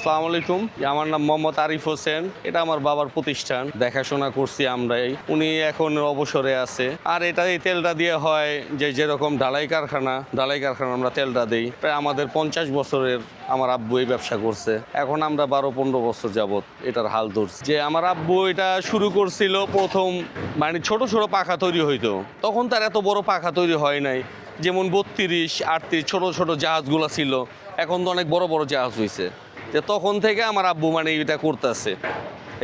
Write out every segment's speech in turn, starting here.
আসসালামু আলাইকুম। আমার নাম মোহাম্মদ আরিফ হোসেন। এটা আমার বাবার প্রতিষ্ঠান, দেখাশোনা করছি আমরাই। উনি এখন অবসরে আছে। আর এই তেলটা দিয়ে হয় যেরকম ঢালাই কারখানা আমরা তেলটা দিই। প্রায় আমাদের 50 বছরের আমার আব্বু এই ব্যবসা করছে। এখন আমরা 12-15 বছর যাবত এটার হাল ধরছি। যে আমার আব্বু এটা শুরু করছিল প্রথম, মানে ছোট ছোট পাখা তৈরি হইতো। তখন তার এত বড় পাখা তৈরি হয় নাই, যেমন 32-38 ছোট ছোট জাহাজগুলো ছিল। এখন তো অনেক বড় বড় জাহাজ হয়েছে। যে তখন থেকে আমার আব্বু মানে এটা করতেছে,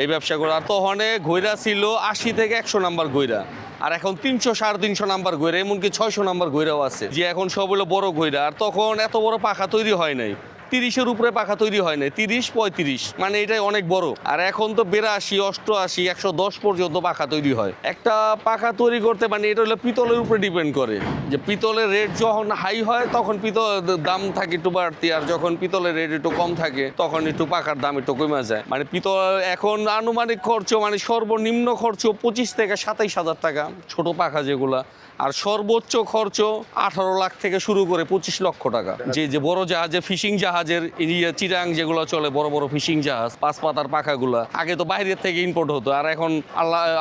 এই ব্যবসা করে। আর তখন ঘইরা ছিল 80 থেকে 100 নাম্বার ঘইরা, আর এখন 300-350 নাম্বার ঘইরা, এমনকি 600 নাম্বার ঘইরাও আছে। যে এখন সব হলো বড় ঘইরা। আর তখন এত বড় পাখা তৈরি হয় নাই, 30-এর উপরে পাখা তৈরি হয় না, 30-35, মানে এটাই অনেক বড়। আর এখন তো 82-88-110 পর্যন্ত পাখা তৈরি হয়। একটা পাখা তৈরি করতে, মানে এটা হলো পিতলের উপরে ডিপেন্ড করে। যে পিতলের রেট যখন হাই হয় তখন দাম থাকে একটু বাড়তি, আর যখন পিতলের রেট একটু কম থাকে তখন একটু পাখার দাম একটু কমে যায়। মানে পিতল এখন আনুমানিক খরচ, মানে সর্বনিম্ন খরচ 25 থেকে 27 হাজার টাকা ছোট পাখা যেগুলা। আর সর্বোচ্চ খরচ 18 লাখ থেকে শুরু করে 25 লক্ষ টাকা। যে বড় জাহাজে, ফিশিং জাহাজের চিটাং যেগুলো চলে, বড় বড় ফিশিং জাহাজ 5 পাতার পাখাগুলা, আগে তো বাইরের থেকে ইম্পোর্ট হতো, আর এখন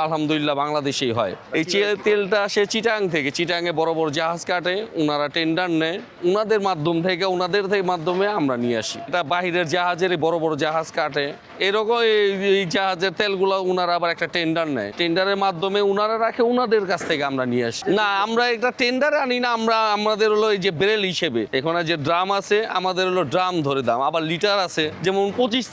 আলহামদুলিল্লাহ বাংলাদেশেই হয়। এই তেলটা আসে চিটাং থেকে। চিটাংয়ে বড় বড় জাহাজ কাটে, ওনারা টেন্ডার নেয়, ওনাদের মাধ্যমে আমরা নিয়ে আসি। এটা বাহিরের জাহাজের বড় বড় জাহাজ কাটে, এরকম এই জাহাজের তেলগুলো ওনারা আবার একটা টেন্ডার নেয়, টেন্ডারের মাধ্যমে ওনারা রাখে, ওনাদের কাছ থেকে আমরা নিয়ে আসি। না, আমরা এটা টেন্ডারে আনি না, আমাদের হলো এই যে বেরেল হিসেবে। এখানে যে ড্রাম আছে, আমাদের হলো ড্রাম ধরে দাম। আবার লিটার আছে, যেমন 25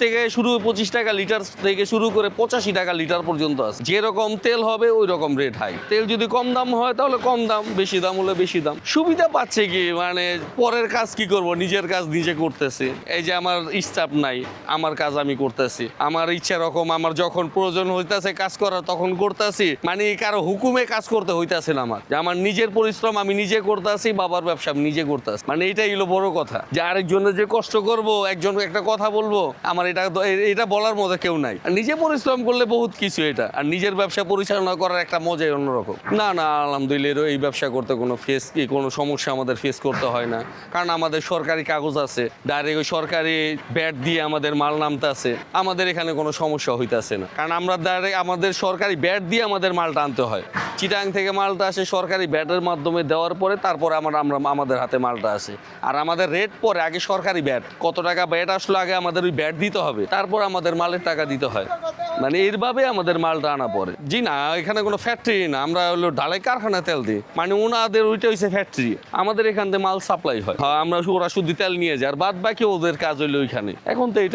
টাকা লিটার থেকে শুরু করে 85 টাকা লিটার পর্যন্ত আছে। যেরকম তেল হবে ওই রকম রেট হাই। তেল যদি কম দাম হয় তাহলে কম দাম, বেশি দাম হলে বেশি দাম। সুবিধা পাচ্ছে কি, মানে পরের কাজ কি করব, নিজের কাজ নিজে করতেছি। এই যে আমার স্টাফ নাই, আমার কাজ আমি করতেছি আমার ইচ্ছা রকম। আমার যখন প্রয়োজন হইতাছে কাজ করার তখন করতেছি, মানে কারো হুকুমে কাজ করতে হইতাছে না। আমার নিজের পরিশ্রম আমি নিজে করতেছি, বাবার ব্যবসা আমি নিজে করতেছি। মানে এটাই হলো বড় কথা, যে আরেকজনের যে কষ্ট করব, একজন একটা কথা বলবো, আমার এটা বলার মতো কেউ নাই। আর নিজে পরিশ্রম করলে বহুত কিছু এটা। আর নিজের ব্যবসা পরিচালনা করার একটা মজাই অন্যরকম। না আলহামদুলিল্লাহ এই ব্যবসা করতে কোনো সমস্যা আমাদের ফেস করতে হয় না। কারণ আমাদের সরকারি কাগজ আছে, ডাইরেক্ট ওই সরকারি ব্যাট দিয়ে আমাদের মাল নামতে আছে। আমাদের এখানে কোনো সমস্যা হইতেছে না, কারণ আমরা ডাইরেক্ট আমাদের সরকারি ব্যাট দিয়ে আমাদের মালটা আনতে হয়। চিটাং থেকে মালটা আসে সরকারি ব্যাটের মাধ্যমে, দেওয়ার পরে তারপরে আমাদের হাতে মালটা আসে। আর আমাদের রেট পরে, আগে সরকারি ব্যাট কত টাকা ব্যাট আসলো, আগে আমাদের ওই ব্যাট দিতে হবে, তারপর আমাদের মালের টাকা দিতে হয়। মানে এইভাবে আমাদের মালটা আনা পড়ে। জি না, এখানে কোনো ফ্যাক্টরি না, আমরা হলো ঢালাই কারখানা তেল দিই। মানে ওনাদের ওইটা হচ্ছে ফ্যাক্টরি, আমাদের এখান থেকে মাল সাপ্লাই হয়। আমরা ওরা শুধু তেল নিয়ে যায়, আর বাদ বাকি ওদের কাজ হইলো ওইখানে। এখন তো এটা